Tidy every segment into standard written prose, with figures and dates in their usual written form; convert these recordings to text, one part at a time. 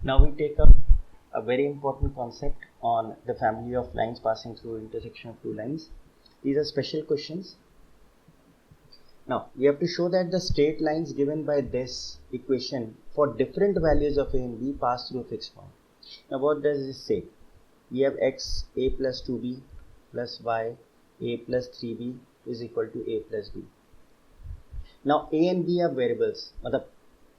Now we take up a very important concept on the family of lines passing through intersection of two lines. These are special questions. Now we have to show that the straight lines given by this equation for different values of a and b pass through a fixed point. Now what does this say? We have x a plus 2b plus y a plus 3b is equal to a plus b. Now a and b are variables,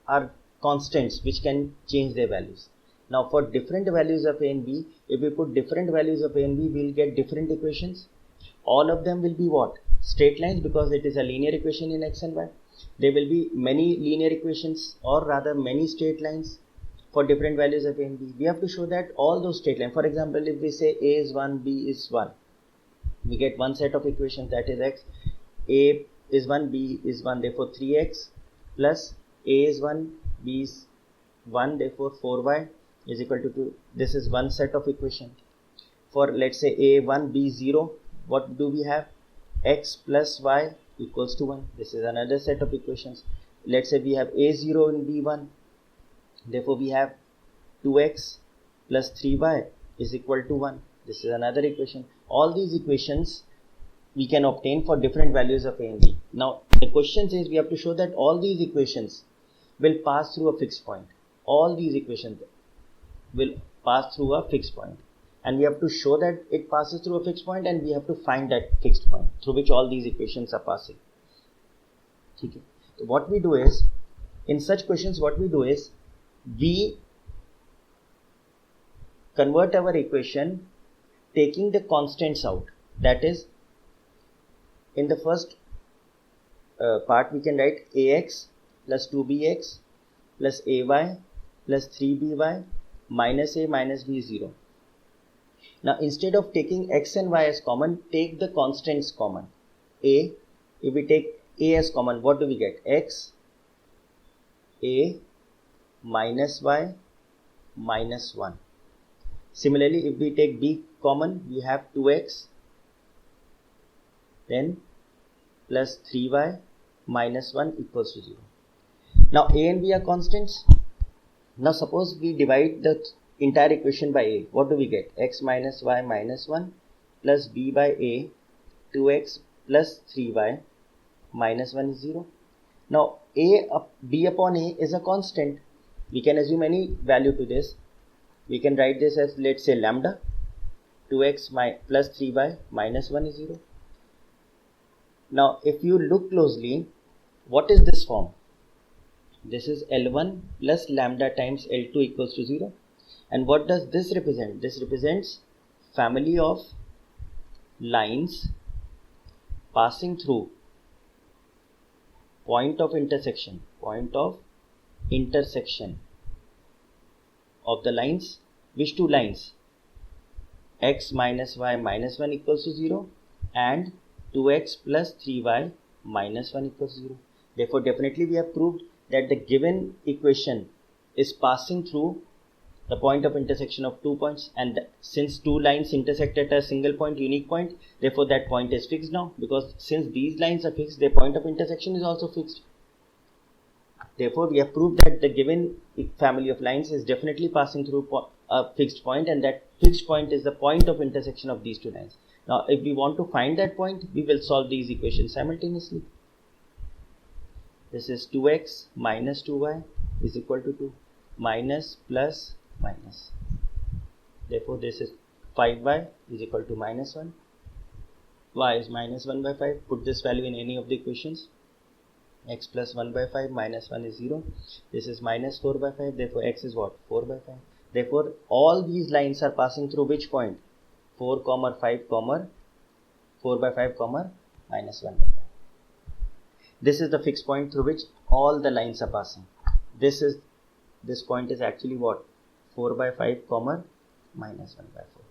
are constants which can change their values. Now for different values of a and b, if we put different values of a and b, we will get different equations. All of them will be what? Straight lines, because it is a linear equation in x and y. There will be many linear equations, or rather many straight lines for different values of a and b. We have to show that all those straight lines, for example, if we say a is 1, b is 1, we get one set of equations, that is x. A is 1, b is 1, therefore 3x plus a is 1, b is 1, therefore 4y is equal to 2. This is one set of equation. For let's say a1, b0, what do we have? X plus y equals to 1. This is another set of equations. Let's say we have a0 and b1, therefore we have 2x plus 3y is equal to 1. This is another equation. All these equations we can obtain for different values of a and b. Now the question says we have to show that all these equations will pass through a fixed point. All these equations will pass through a fixed point, and we have to show that it passes through a fixed point, and we have to find that fixed point through which all these equations are passing. Okay. So what we do is, in such questions, we convert our equation taking the constants out. That is, in the first part we can write ax plus 2bx plus ay plus 3by minus a minus b is 0. Now instead of taking x and y as common, take the constants common. A, if we take a as common, what do we get? X, a minus y minus 1. Similarly, if we take b common, we have 2x then plus 3y minus 1 equals to 0. Now a and b are constants. Now suppose we divide the entire equation by a. What do we get? X minus y minus 1 plus b by a, 2x plus 3y minus 1 is 0. Now b upon a is a constant. We can assume any value to this. We can write this as, let's say, lambda. 2x plus 3y minus 1 is 0. Now if you look closely, what is this form? This is L1 plus lambda times L2 equals to 0. And what does this represent? This represents family of lines passing through point of intersection of the lines. Which two lines? X minus y minus 1 equals to 0 and 2x plus 3y minus 1 equals to 0. Therefore definitely we have proved that the given equation is passing through the point of intersection of 2 points, and since two lines intersect at a single point, unique point, therefore that point is fixed now, because since these lines are fixed, their point of intersection is also fixed. Therefore we have proved that the given family of lines is definitely passing through a fixed point, and that fixed point is the point of intersection of these two lines. Now if we want to find that point, we will solve these equations simultaneously. This is 2x minus 2y is equal to 2, minus plus minus. Therefore this is 5y is equal to minus 1. Y is minus 1 by 5. Put this value in any of the equations. X plus 1 by 5 minus 1 is 0. This is minus 4 by 5. Therefore x is what? 4 by 5. Therefore all these lines are passing through which point? 4, 5, 4 by 5, minus 1 by 5. This is the fixed point through which all the lines are passing. This point is actually what? 4 by 5, minus 1 by 4.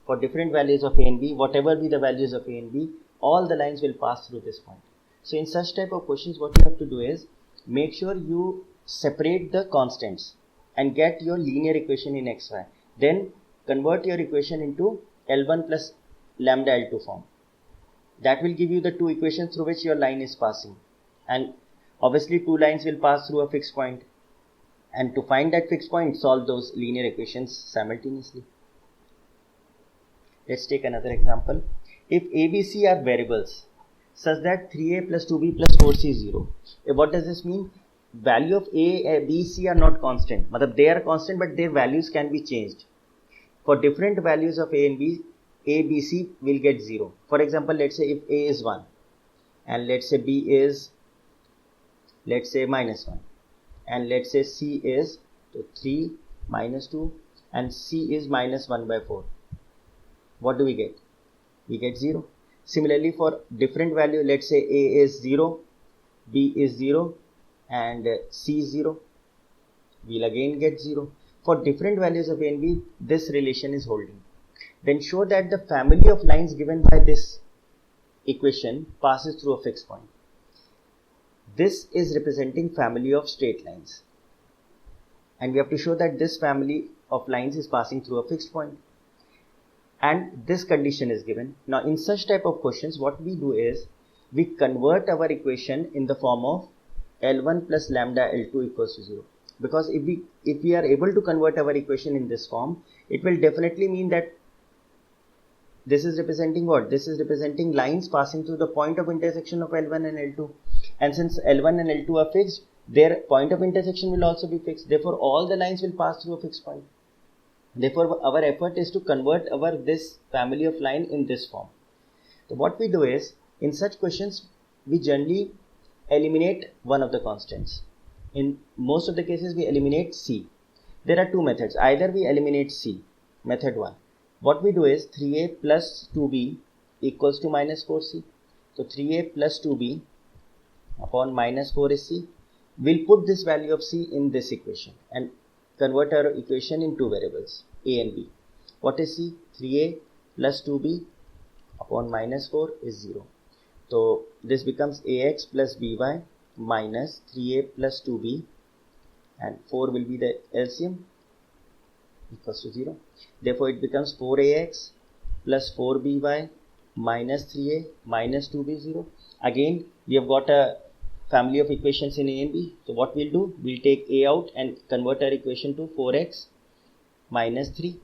For different values of a and b, whatever be the values of a and b, all the lines will pass through this point. So in such type of questions, what you have to do is make sure you separate the constants and get your linear equation in xy. Then convert your equation into L1 plus lambda L2 form. That will give you the two equations through which your line is passing. And obviously two lines will pass through a fixed point. And to find that fixed point, solve those linear equations simultaneously. Let's take another example. If A, B, C are variables such that 3A plus 2B plus 4C is 0. What does this mean? Value of A, B, C are not constant. They are constant, but their values can be changed. For different values of A and B, A, B, C will get 0. For example, let's say if A is 1 and let's say B is, let's say, minus 1, and let's say C is 3 minus 2 and C is minus 1 by 4. What do we get? We get 0. Similarly, for different value, let's say A is 0, B is 0 and C is 0, we'll again get 0. For different values of A and B, this relation is holding. Then show that the family of lines given by this equation passes through a fixed point. This is representing family of straight lines. And we have to show that this family of lines is passing through a fixed point. And this condition is given. Now in such type of questions, what we do is we convert our equation in the form of L1 plus lambda L2 equals to 0. Because if we are able to convert our equation in this form, it will definitely mean that this is representing what? This is representing lines passing through the point of intersection of L1 and L2. And since L1 and L2 are fixed, their point of intersection will also be fixed. Therefore, all the lines will pass through a fixed point. Therefore, our effort is to convert this family of line in this form. So what we do is, in such questions, we generally eliminate one of the constants. In most of the cases, we eliminate C. There are two methods. Either we eliminate C, method 1. What we do is 3A plus 2B equals to minus 4C. So 3A plus 2B upon minus 4 is C. We'll put this value of C in this equation and convert our equation in two variables, A and B. What is C? 3A plus 2B upon minus 4 is 0. So this becomes AX plus BY minus 3A plus 2B, and 4 will be the LCM, equals to 0. Therefore it becomes 4AX plus 4BY minus 3A minus 2B 0. Again we have got a family of equations in A and B. So what we'll do, we'll take A out and convert our equation to 4x minus 3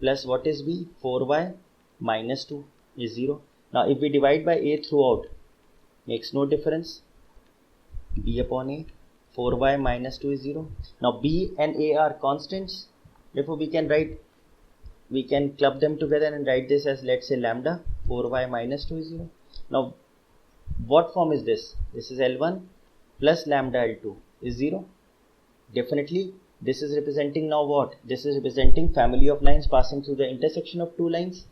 plus what is B? 4y minus 2 is 0. Now if we divide by A throughout, makes no difference. B upon A, 4y minus 2 is 0. Now B and A are constants. Therefore we can club them together and write this as, let's say, lambda 4y minus 2 is 0. Now what form is this? This is L1 plus lambda L2 is 0. Definitely this is representing now what? This is representing family of lines passing through the intersection of two lines.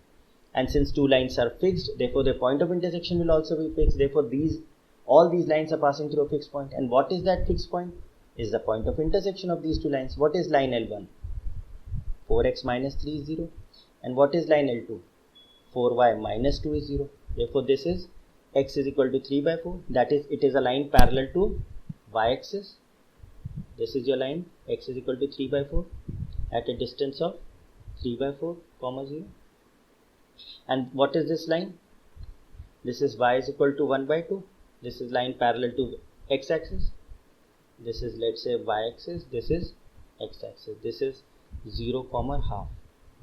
And since two lines are fixed, therefore the point of intersection will also be fixed. Therefore all these lines are passing through a fixed point. And what is that fixed point? Is the point of intersection of these two lines. What is line L1? 4x minus 3 is 0. And what is line L2? 4y minus 2 is 0. Therefore this is x is equal to 3 by 4. That is, it is a line parallel to y-axis. This is your line, x is equal to 3 by 4 at a distance of 3 by 4, comma 0. And what is this line? This is y is equal to 1 by 2. This is line parallel to x-axis. This is, let's say, y-axis. This is x-axis. This is 0 comma half.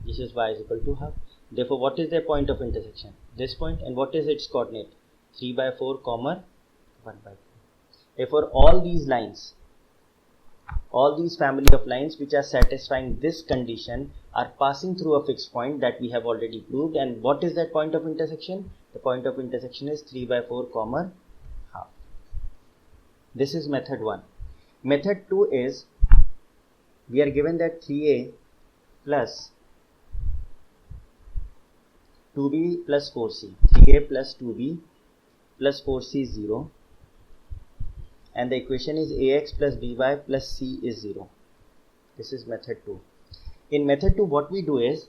This is y is equal to half. Therefore what is their point of intersection? This point. And what is its coordinate? 3 by 4 comma 1 by 4. Therefore all these lines, all these family of lines which are satisfying this condition are passing through a fixed point that we have already proved. And what is that point of intersection? The point of intersection is 3 by 4 comma half. This is method 1. Method 2 is, we are given that 3a plus 2b plus 4c, 3a plus 2b plus 4c is 0, and the equation is ax plus by plus c is 0. This is method 2. In method 2, what we do is,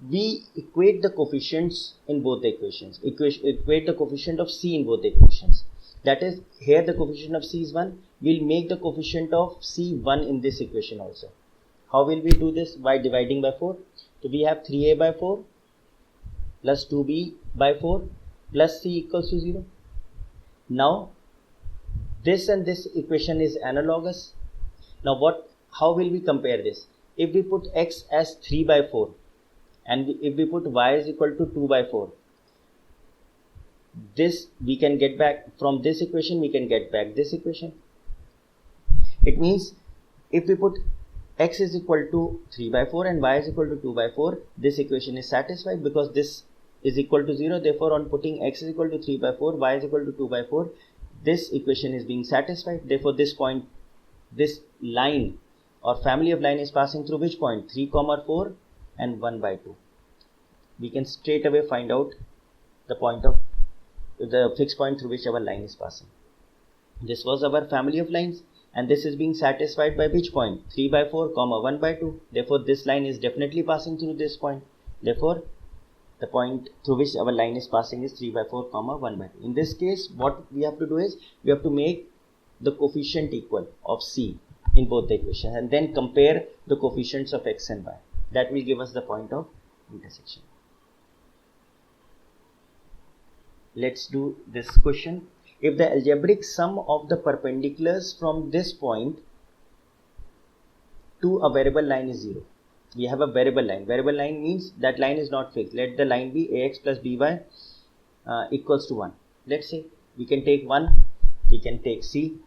we equate the coefficients in both the equations, equate the coefficient of c in both the equations. That is, here the coefficient of c is 1, we'll make the coefficient of c 1 in this equation also. How will we do this? By dividing by 4. So we have 3a by 4 plus 2b by 4 plus c equals to 0. Now this and this equation is analogous. Now what how will we compare this? If we put x as 3 by 4 and if we put y is equal to 2 by 4, this we can get back from this equation, we can get back this equation. It means if we put x is equal to 3 by 4 and y is equal to 2 by 4, this equation is satisfied because this is equal to 0. Therefore, on putting x is equal to 3 by 4, y is equal to 2 by 4, this equation is being satisfied. Therefore, this point, this line or family of line is passing through which point? 3, 4 and 1 by 2. We can straight away find out the point of the fixed point through which our line is passing. This was our family of lines, and this is being satisfied by which point? 3 by 4, 1 by 2. Therefore, this line is definitely passing through this point. Therefore, the point through which our line is passing is 3 by 4, 1 by 2. In this case, what we have to do is, we have to make the coefficient equal of C in both the equations and then compare the coefficients of x and y. That will give us the point of intersection. Let's do this question. If the algebraic sum of the perpendiculars from this point to a variable line is 0. We have a variable line. Variable line means that line is not fixed. Let the line be ax plus by equals to 1. Let's say we can take 1, we can take c.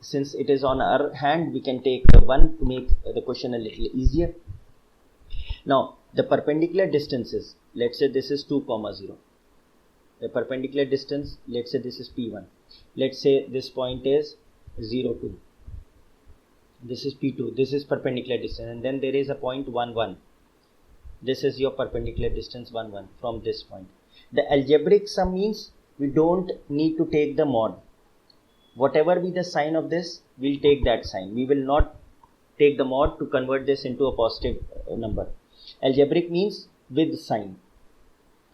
Since it is on our hand, we can take 1 to make the question a little easier. Now, the perpendicular distances, let's say this is 2, 0. The perpendicular distance, let's say this is P1. Let's say this point is 0, 2. This is P2. This is perpendicular distance. And then there is a point 1, 1. This is your perpendicular distance 1, 1 from this point. The algebraic sum means we don't need to take the mod. Whatever be the sign of this, we'll take that sign. We will not take the mod to convert this into a positive number. Algebraic means with sign.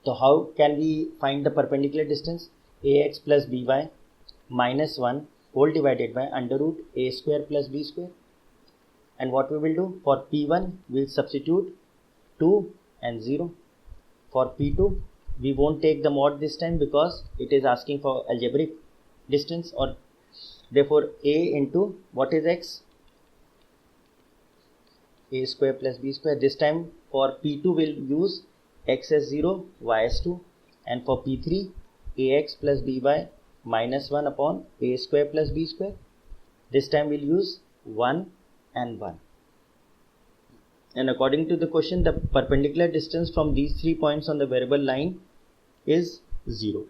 So how can we find the perpendicular distance? Ax plus by minus 1 whole divided by under root a square plus b square. And what we will do? For P1, we'll substitute 2 and 0. For P2, we won't take the mod this time because it is asking for algebraic distance, or therefore a into what is x? A square plus b square. This time for P2, we'll use x as 0, y as 2, and for P3, ax plus by minus 1 upon a square plus b square. This time we'll use 1 and 1. And according to the question, the perpendicular distance from these 3 points on the variable line is 0.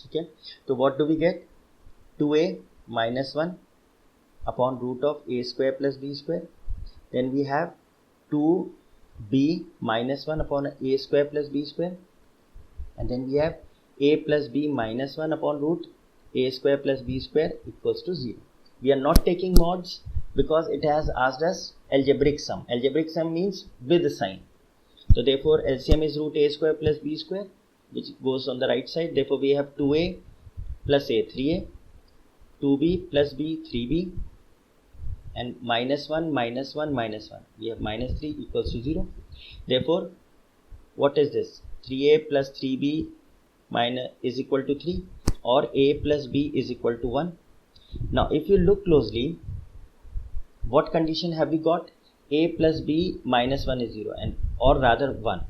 Okay, so what do we get? 2a minus 1 upon root of a square plus b square. Then we have 2b minus 1 upon a square plus b square. And then we have a plus b minus 1 upon root a square plus b square equals to 0. We are not taking mods because it has asked us algebraic sum. Algebraic sum means with the sign. So therefore LCM is root a square plus b square, which goes on the right side. Therefore we have 2a plus a 3a, 2b plus b 3b, and minus 1 minus 1 minus 1. We have minus 3 equals to 0. Therefore what is this? 3a plus 3b minus is equal to 3, or a plus b is equal to 1. Now if you look closely, what condition have we got? A plus b minus 1 is 0, and or rather 1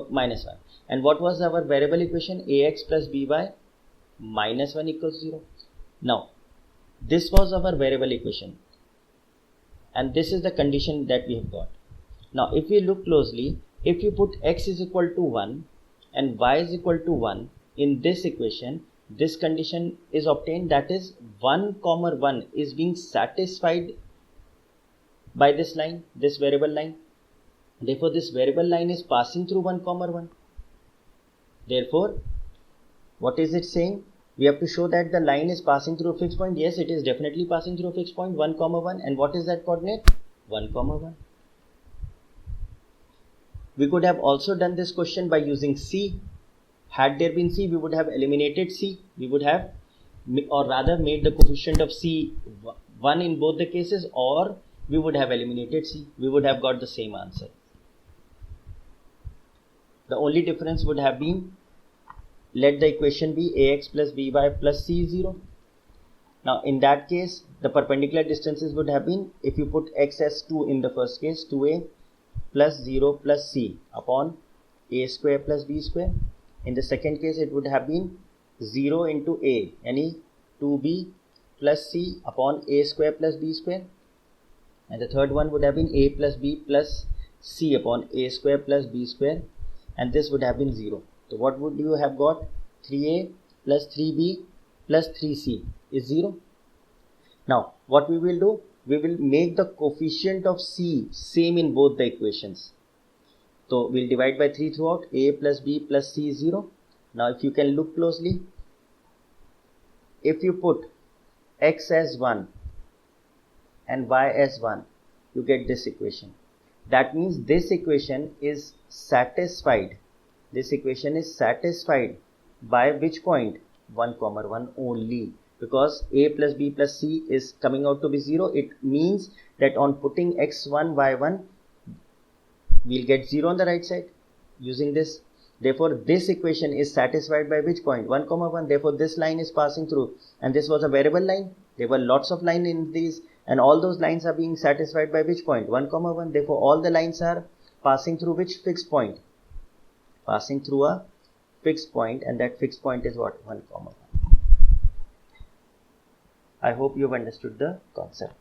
minus 1. And what was our variable equation? Ax plus by minus 1 equals 0. Now this was our variable equation, and this is the condition that we have got. Now if we look closely, if you put x is equal to 1 and y is equal to 1 in this equation, this condition is obtained, that is 1, 1 is being satisfied by this line, this variable line. Therefore this variable line is passing through 1, 1. Therefore what is it saying? We have to show that the line is passing through a fixed point. Yes, it is definitely passing through a fixed point 1, 1. And what is that coordinate? 1, 1. We could have also done this question by using C. Had there been C, we would have eliminated C. We would have, or rather made the coefficient of C 1 in both the cases, or we would have eliminated C. We would have got the same answer. The only difference would have been, let the equation be ax plus by plus c is 0. Now in that case, the perpendicular distances would have been, if you put x as 2 in the first case, 2a plus 0 plus c upon a square plus b square. In the second case, it would have been 0 into a, any 2b plus c upon a square plus b square. And the third one would have been a plus b plus c upon a square plus b square, and this would have been 0. So what would you have got? 3a plus 3b plus 3c is 0. Now what we will do, we will make the coefficient of c same in both the equations. So we'll divide by 3 throughout. A plus b plus c is 0. Now if you can look closely, if you put x as 1 and y as 1, you get this equation. That means this equation is satisfied. This equation is satisfied by which point? 1, 1 only. Because a plus b plus c is coming out to be 0. It means that on putting x1, y1, we'll get 0 on the right side using this. Therefore, this equation is satisfied by which point? 1, 1. Therefore, this line is passing through. And this was a variable line. There were lots of lines in these. And all those lines are being satisfied by which point? 1, 1. Therefore, all the lines are passing through which fixed point? Passing through a fixed point. And that fixed point is what? 1, 1. I hope you have understood the concept.